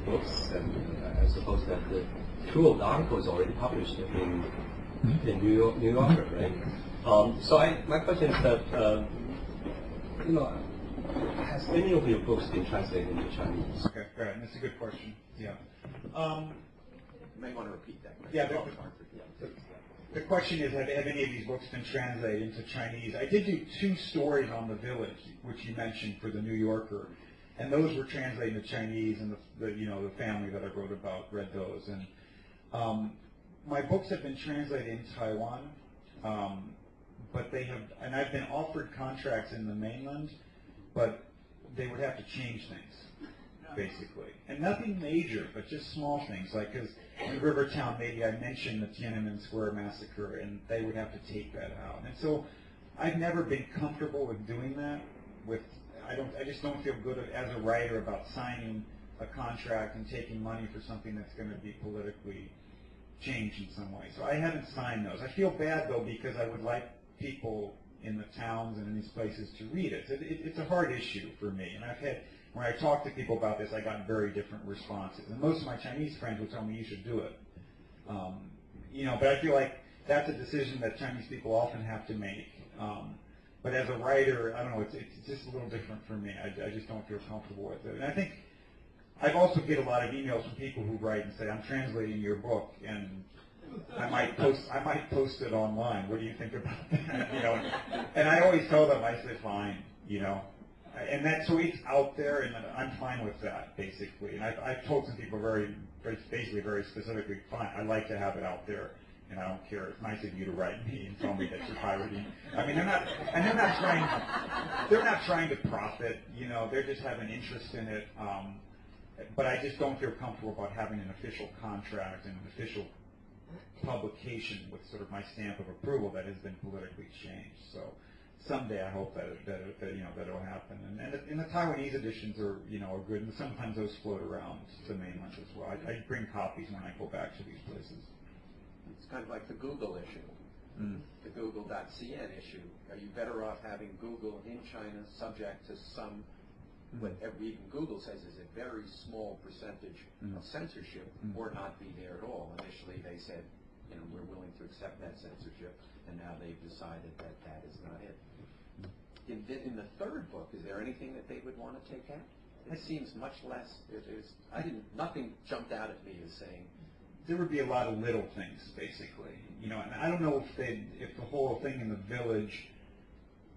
books, and I suppose that the two of the articles already published in New Yorker, right? So my question is that, has any of your books been translated into Chinese? Okay, right, and that's a good question. Yeah. You may want to repeat that. Yeah, the question is, have any of these books been translated into Chinese? I did do 2 stories on the village, which you mentioned for the New Yorker, and those were translated into Chinese, and the family that I wrote about read those. And my books have been translated in Taiwan, but and I've been offered contracts in the mainland, but they would have to change things, basically. And nothing major, but just small things, like, because in Rivertown, maybe I mentioned the Tiananmen Square massacre, and they would have to take that out. And so I've never been comfortable with doing that. I just don't feel good as a writer about signing a contract and taking money for something that's going to be politically changed in some way. So I haven't signed those. I feel bad, though, because I would like people in the towns and in these places to read it. It's a hard issue for me, and when I talk to people about this, I got very different responses. And most of my Chinese friends would tell me, you should do it. But I feel like that's a decision that Chinese people often have to make. But as a writer, I don't know, it's just a little different for me. I just don't feel comfortable with it. And I think I've also get a lot of emails from people who write and say, I'm translating your book, and I might post it online. What do you think about that? You know, and I always tell them, I say, fine, you know. And that's so it's out there, and I'm fine with that, basically. And I've told some people basically very specifically, fine, I like to have it out there, and I don't care. It's nice of you to write me and tell me that you're pirating. I mean, they're not trying to profit, you know. They're just having interest in it. But I just don't feel comfortable about having an official contract and an official publication with sort of my stamp of approval that has been politically changed. So someday I hope that that'll happen. And the Taiwanese editions are good, and sometimes those float around the mainland as well. I bring copies when I go back to these places. It's kind of like the Google issue, the Google.cn issue. Are you better off having Google in China subject to some, what even Google says is a very small percentage of censorship, or not be there at all? Initially they said, we're willing to accept that censorship, and now they've decided that that is not it. In the third book, is there anything that they would want to take out? It seems much less. Nothing jumped out at me as saying. There would be a lot of little things, basically. And I don't know if the whole thing in the village,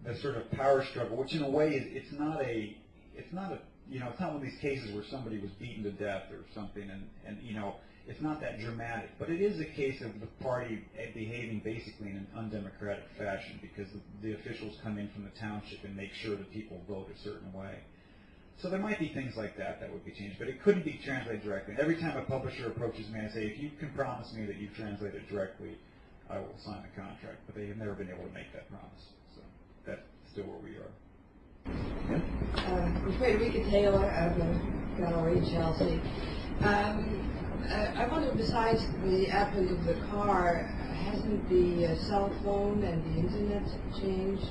the sort of power struggle, which in a way it's not one of these cases where somebody was beaten to death or something, and it's not that dramatic. But it is a case of the party behaving basically in an undemocratic fashion, because the officials come in from the township and make sure that people vote a certain way. So there might be things like that would be changed, but it couldn't be translated directly. Every time a publisher approaches me, I say, if you can promise me that you translate it directly, I will sign the contract. But they have never been able to make that promise. So that's still where we are. I'm Frederica Taylor of the Gallery, Chelsea. I wonder, besides the advent of the car, hasn't the cell phone and the internet changed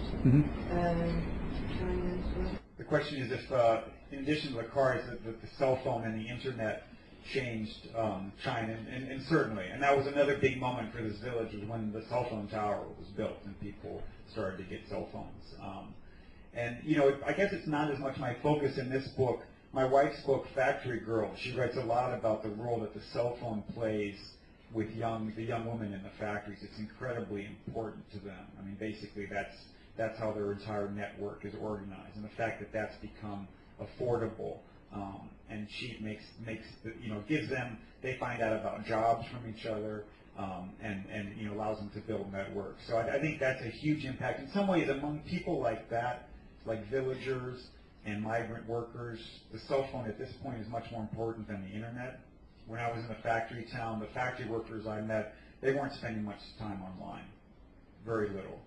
China as well? The question is if, in addition to the cars, the cell phone and the internet changed China, and certainly. And that was another big moment for this village, was when the cell phone tower was built and people started to get cell phones. And, I guess it's not as much my focus in this book. My wife's book, Factory Girl, she writes a lot about the role that the cell phone plays with the young women in the factories. It's incredibly important to them. I mean, basically, that's how their entire network is organized, and the fact that that's become affordable and cheap gives them, they find out about jobs from each other, and allows them to build networks. So I think that's a huge impact. In some ways, among people like that, like villagers and migrant workers, the cell phone at this point is much more important than the internet. When I was in a factory town, the factory workers I met, they weren't spending much time online, very little.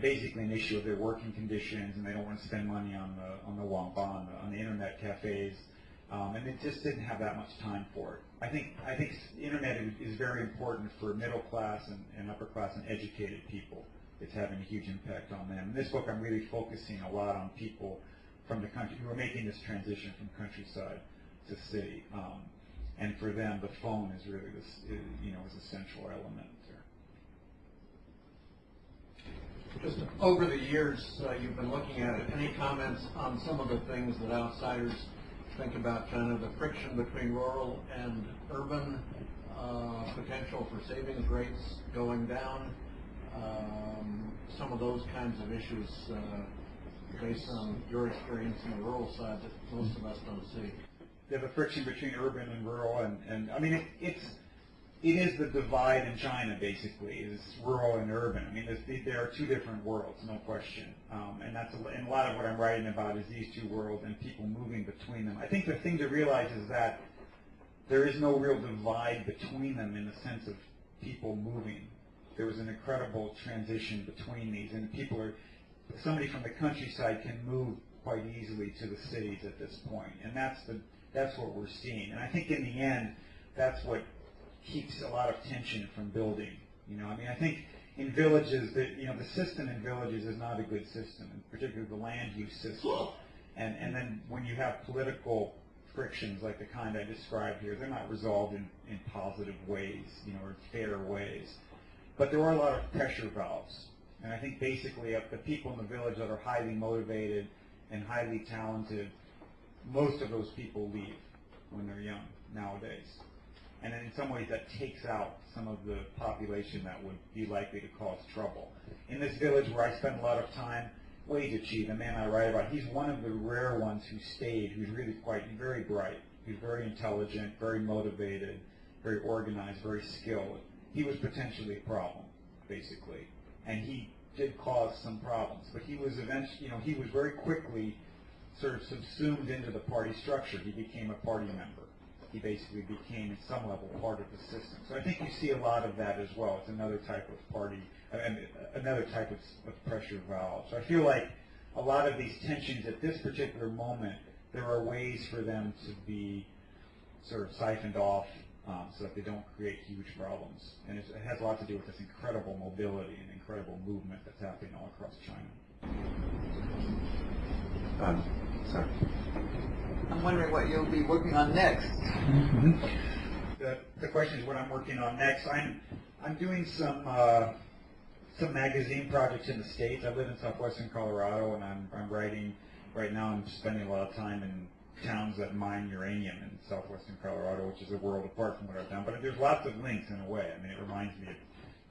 Basically an issue of their working conditions, and they don't want to spend money on the Wangban, on the internet cafes, and they just didn't have that much time for it. I think the internet is very important for middle class and upper class and educated people. It's having a huge impact on them. In this book, I'm really focusing a lot on people from the country who are making this transition from countryside to city, and for them, the phone is really is a central element there. Just over the years, you've been looking at it. Any comments on some of the things that outsiders think about China, the friction between rural and urban, potential for savings rates going down, some of those kinds of issues based on your experience in the rural side that most of us don't see? There's a friction between urban and rural, and I mean, it is the divide in China, basically, is rural and urban. I mean, there are two different worlds, no question. And a lot of what I'm writing about is these two worlds and people moving between them. I think the thing to realize is that there is no real divide between them in the sense of people moving. There was an incredible transition between these, and somebody from the countryside can move quite easily to the cities at this point, and that's what we're seeing. And I think in the end, that's what keeps a lot of tension from building. I think in villages, the system in villages is not a good system, and particularly the land use system. And then when you have political frictions like the kind I described here, they're not resolved in positive ways, or fair ways. But there are a lot of pressure valves, And I think basically of the people in the village that are highly motivated and highly talented, most of those people leave when they're young nowadays. And in some ways that takes out some of the population that would be likely to cause trouble. In this village where I spend a lot of time, Wage Chi, the man I write about, he's one of the rare ones who stayed, who's really very bright, who's very intelligent, very motivated, very organized, very skilled. He was potentially a problem, basically. And he did cause some problems. But he was eventually, he was very quickly sort of subsumed into the party structure. He became a party member. He basically became, at some level, part of the system. So I think you see a lot of that as well. It's another type of party, another type of pressure valve. So I feel like a lot of these tensions at this particular moment, there are ways for them to be sort of siphoned off so that they don't create huge problems. And it has a lot to do with this incredible mobility and incredible movement that's happening all across China. Sorry. I'm wondering what you'll be working on next. The question is what I'm working on next. I'm doing some magazine projects in the States. I live in southwestern Colorado, and I'm writing right now. I'm spending a lot of time in towns that mine uranium in southwestern Colorado, which is a world apart from what I've done. But there's lots of links in a way. I mean, it reminds me of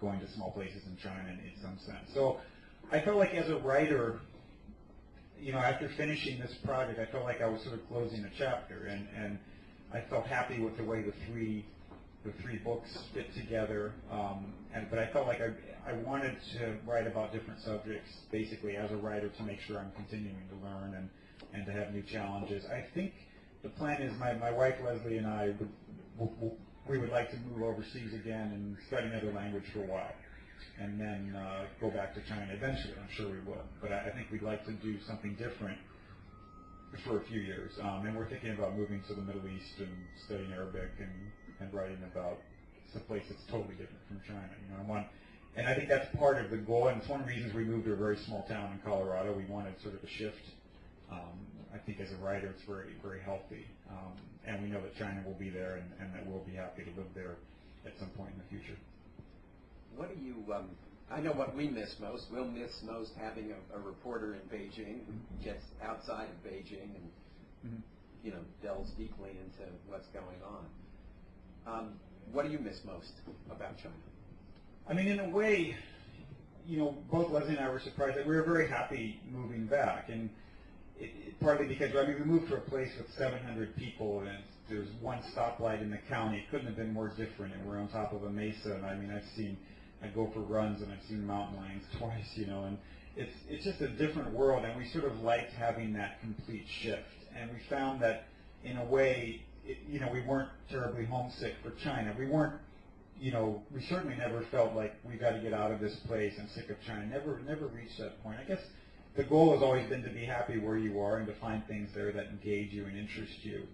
going to small places in China in some sense. So I felt like as a writer, after finishing this project, I felt like I was sort of closing a chapter, and I felt happy with the way the three books fit together. But I felt like I wanted to write about different subjects, basically as a writer, to make sure I'm continuing to learn and to have new challenges. I think the plan is my wife Leslie and I we would like to move overseas again and study another language for a while, and then go back to China eventually. I'm sure we will. But I think we'd like to do something different for a few years. And we're thinking about moving to the Middle East and studying Arabic and writing about a place that's totally different from China. And I think that's part of the goal, and it's one of the reasons we moved to a very small town in Colorado. We wanted sort of a shift. I think as a writer, it's very, very healthy. And we know that China will be there, and that we'll be happy to live there at some point in the future. What do you, I know what we miss most. We'll miss most having a reporter in Beijing who gets outside of Beijing and, delves deeply into what's going on. What do you miss most about China? I mean, in a way, both Leslie and I were surprised that we were very happy moving back. And partly because, we moved to a place with 700 people, and there's one stoplight in the county. It couldn't have been more different, and we're on top of a mesa. And I go for runs, and I've seen mountain lions twice, and it's just a different world, and we sort of liked having that complete shift. And we found that, in a way, we weren't terribly homesick for China. We weren't, we certainly never felt like we got to get out of this place and sick of China. Never reached that point. I guess the goal has always been to be happy where you are and to find things there that engage you and interest you.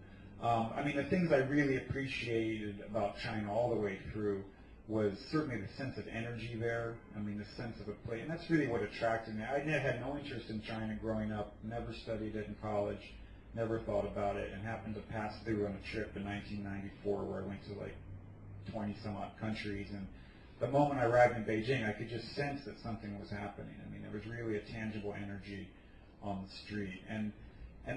The things I really appreciated about China all the way through was certainly the sense of energy there. The sense of a place, and that's really what attracted me. I had no interest in China growing up, never studied it in college, never thought about it, and happened to pass through on a trip in 1994 where I went to 20-some-odd countries. And the moment I arrived in Beijing, I could just sense that something was happening. There was really a tangible energy on the street. And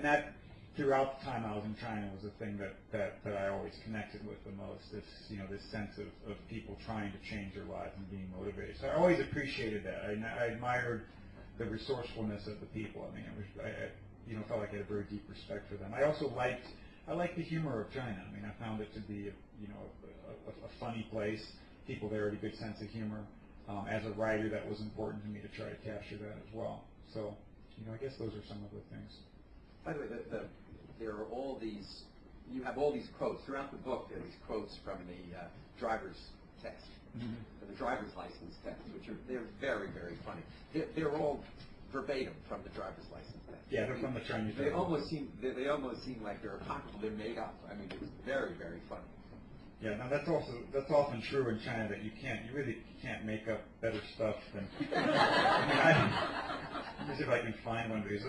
that, throughout the time I was in China, was the thing that I always connected with the most, this sense of people trying to change their lives and being motivated. So I always appreciated that. I admired the resourcefulness of the people. I felt like I had a very deep respect for them. I also liked the humor of China. I found it to be a funny place. People there had a good sense of humor. As a writer, that was important to me to try to capture that as well. So, I guess those are some of the things. By the way, there are you have all these quotes. Throughout the book, there are these quotes from the driver's test, the driver's license test, they're very, very funny. They're all verbatim from the driver's license test. Yeah, they're from the Chinese. They almost seem like they're apocryphal. They're made up. It's very, very funny. Yeah, now that's often true in China, that you really can't make up better stuff than. Let me see if I can find one of these.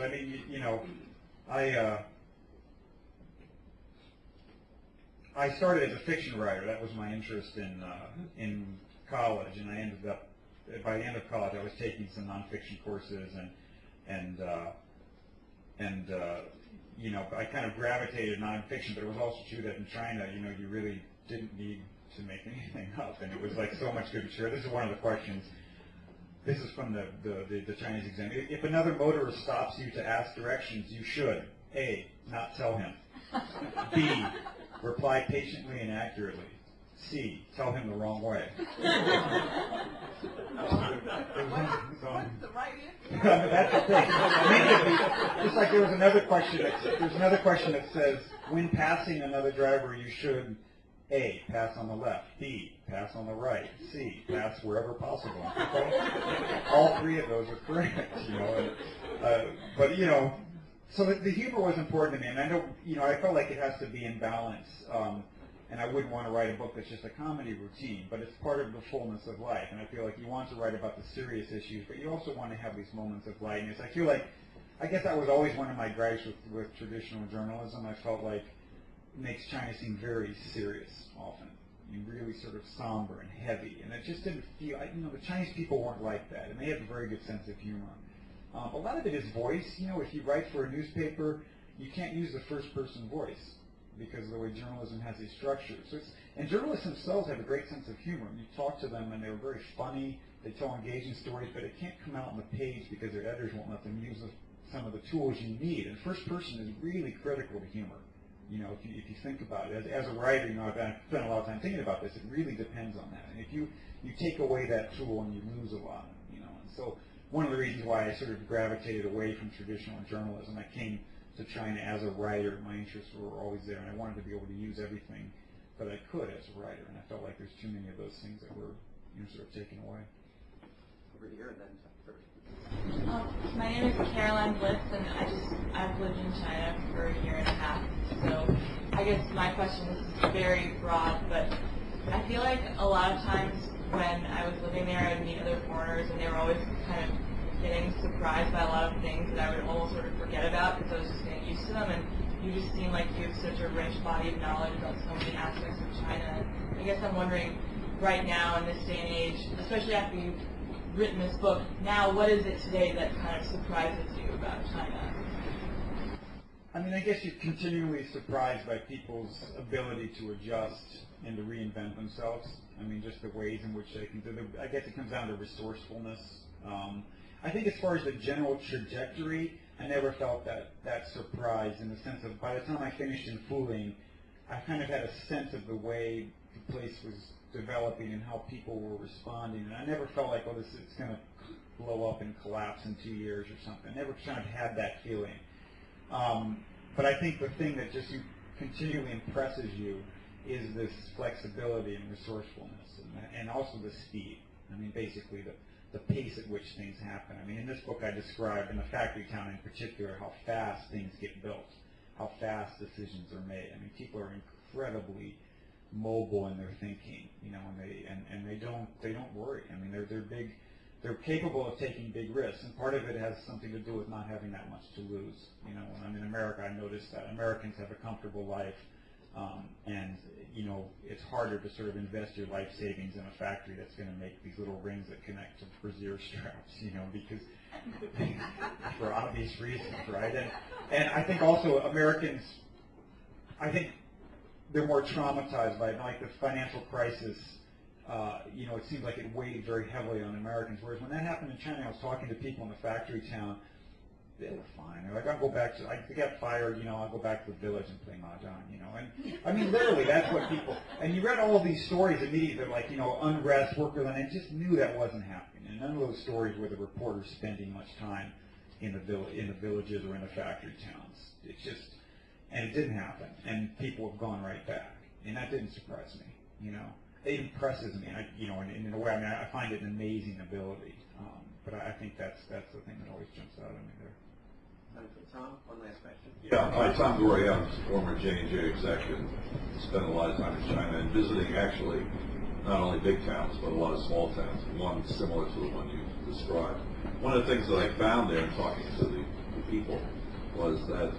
I started as a fiction writer. That was my interest in college, and I ended up by the end of college, I was taking some nonfiction courses, and you know, I kind of gravitated to nonfiction, but it was also true that in China, you know, you really didn't need to make anything up, and it was like so much good material. This is one of the questions. This is from the Chinese exam. If another motorist stops you to ask directions, you should A, not tell him. B, reply patiently and accurately. C, tell him the wrong way. What's the right answer? That's the thing. Immediately, just like there was another question. There's another question that says, when passing another driver, you should A, pass on the left. B, pass on the right. C, pass wherever possible. All three of those are correct. You know, but you know, so the humor was important to me, and I know, you know, I felt like it has to be in balance. And I wouldn't want to write a book that's just a comedy routine, but it's part of the fullness of life. And I feel like you want to write about the serious issues, but you also want to have these moments of lightness. I feel like, I guess that was always one of my gripes with traditional journalism. I felt like it makes China seem very serious often, and really sort of somber and heavy. And it just didn't feel, you know, the Chinese people weren't like that, and they have a very good sense of humor. A lot of it is voice. You know, if you write for a newspaper, you can't use the first-person voice, because of the way journalism has these structures. So and journalists themselves have a great sense of humor. You talk to them and they're very funny, they tell engaging stories, but it can't come out on the page because their editors won't let them use some of the tools you need. And first person is really critical to humor. You know, if you think about it. As a writer, you know, I've spent a lot of time thinking about this, it really depends on that. And if you take away that tool and you lose a lot, you know. And so one of the reasons why I sort of gravitated away from traditional journalism, I came to China as a writer. My interests were always there, and I wanted to be able to use everything that I could as a writer, and I felt like there's too many of those things that were, you know, sort of taken away. Over here, and then first. My name is Caroline Bliss, and I've lived in China for a year and a half. So I guess my question is very broad, but I feel like a lot of times when I was living there, I would meet other foreigners, and they were always kind of getting surprised by a lot of things that I would almost sort of forget about because I was just getting used to them. And you just seem like you have such a rich body of knowledge about so many aspects of China. I guess I'm wondering, right now in this day and age, especially after you've written this book, now what is it today that kind of surprises you about China? I mean, I guess you're continually surprised by people's ability to adjust and to reinvent themselves. I mean, just the ways in which they can do it. I guess it comes down to resourcefulness. I think as far as the general trajectory, I never felt that surprise in the sense of by the time I finished in Fuling, I kind of had a sense of the way the place was developing and how people were responding. And I never felt like, oh, it's going to blow up and collapse in 2 years or something. I never kind of had that feeling. But I think the thing that just continually impresses you is this flexibility and resourcefulness, and also the speed. I mean, basically the pace at which things happen. I mean, in this book I describe, in the factory town in particular, how fast things get built, how fast decisions are made. I mean, people are incredibly mobile in their thinking, you know, and they don't worry. I mean, they're capable of taking big risks, and part of it has something to do with not having that much to lose. You know, when I'm in America, I noticed that Americans have a comfortable life, and you know, it's harder to sort of invest your life savings in a factory that's going to make these little rings that connect to brassiere straps, you know, because for obvious reasons, right? And I think also Americans, I think they're more traumatized by it. Like the financial crisis, you know, it seems like it weighed very heavily on Americans. Whereas when that happened in China, I was talking to people in the factory town. They were fine. They're like, I'll go back to, I get fired, you know, I'll go back to the village and play mahjong, you know. And I mean, literally, that's what people, and you read all of these stories immediately, like, you know, unrest, workers, and I just knew that wasn't happening. And none of those stories were the reporters spending much time in the villages or in the factory towns. It's just, and it didn't happen. And people have gone right back. And that didn't surprise me, you know. It impresses me, you know, and in a way, I mean, I find it an amazing ability. But I think that's the thing that always jumps out at me there. Tom, one last question. Yeah, hi, Tom Gory. I'm a former J&J exec and spent a lot of time in China and visiting actually not only big towns but a lot of small towns, one similar to the one you described. One of the things that I found there in talking to the people was that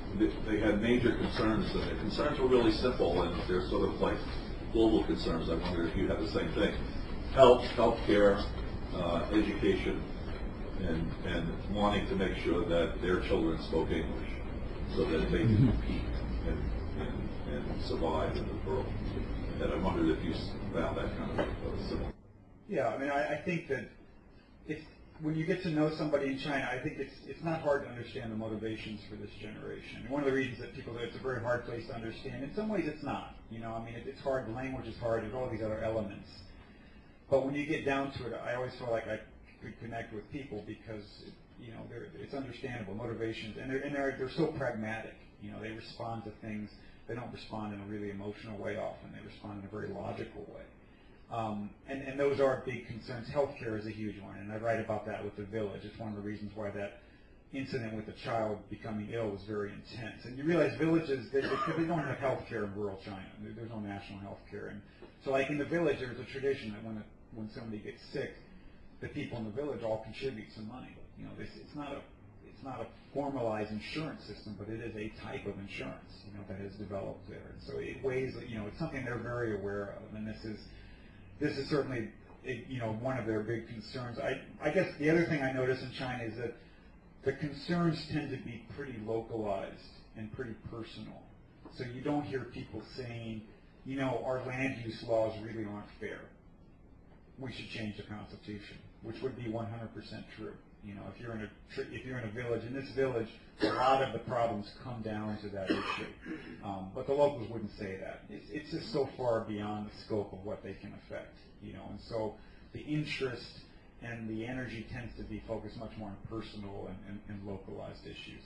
they had major concerns, and the concerns were really simple, and they're sort of like global concerns. I wonder if you have the same thing. Healthcare, education and wanting to make sure that their children spoke English so that they can compete and survive in the world. And I wondered if you found that kind of similar. Yeah, I mean, I think that when you get to know somebody in China, I think it's not hard to understand the motivations for this generation. And one of the reasons that people say it's a very hard place to understand, in some ways it's not. You know, I mean, it's hard, the language is hard, there's all these other elements. But when you get down to it, I always feel like I could connect with people because, you know, it's understandable, motivations, and they're so pragmatic. You know, they respond to things, they don't respond in a really emotional way often, they respond in a very logical way. And those are big concerns. Healthcare is a huge one, and I write about that with the village. It's one of the reasons why that incident with the child becoming ill was very intense. And you realize villages, they don't have healthcare in rural China. There's no national healthcare. And so like in the village, there's a tradition that when somebody gets sick, the people in the village all contribute some money. You know, it's not a formalized insurance system, but it is a type of insurance, you know, that has developed there. And so it weighs, you know, it's something they're very aware of, and this is certainly, you know, one of their big concerns. I guess the other thing I notice in China is that the concerns tend to be pretty localized and pretty personal. So you don't hear people saying, you know, our land use laws really aren't fair. We should change the Constitution, which would be 100% true. You know, if you're in a village, in this village, a lot of the problems come down to that issue. But the locals wouldn't say that. It's just so far beyond the scope of what they can affect. You know, and so the interest and the energy tends to be focused much more on personal and localized issues.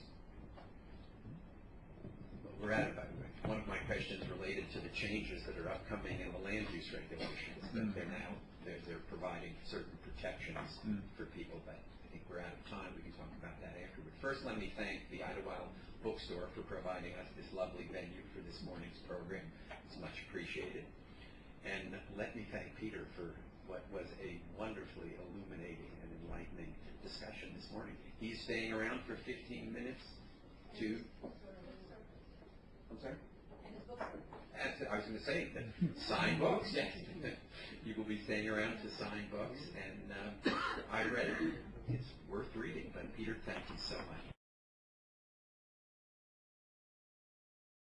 We're at it, by the way. One of my questions related to the changes that are upcoming in the land use regulations, that they're providing certain protections for people, but I think we're out of time. We can talk about that afterward. First, let me thank the Idlewild Bookstore for providing us this lovely venue for this morning's program. It's much appreciated. And let me thank Peter for what was a wonderfully illuminating and enlightening discussion this morning. He's staying around for 15 minutes to... I'm sorry? I was going to say, sign books, yes. You will be staying around to sign books, and I read it. It's worth reading, but Peter, thank you so much.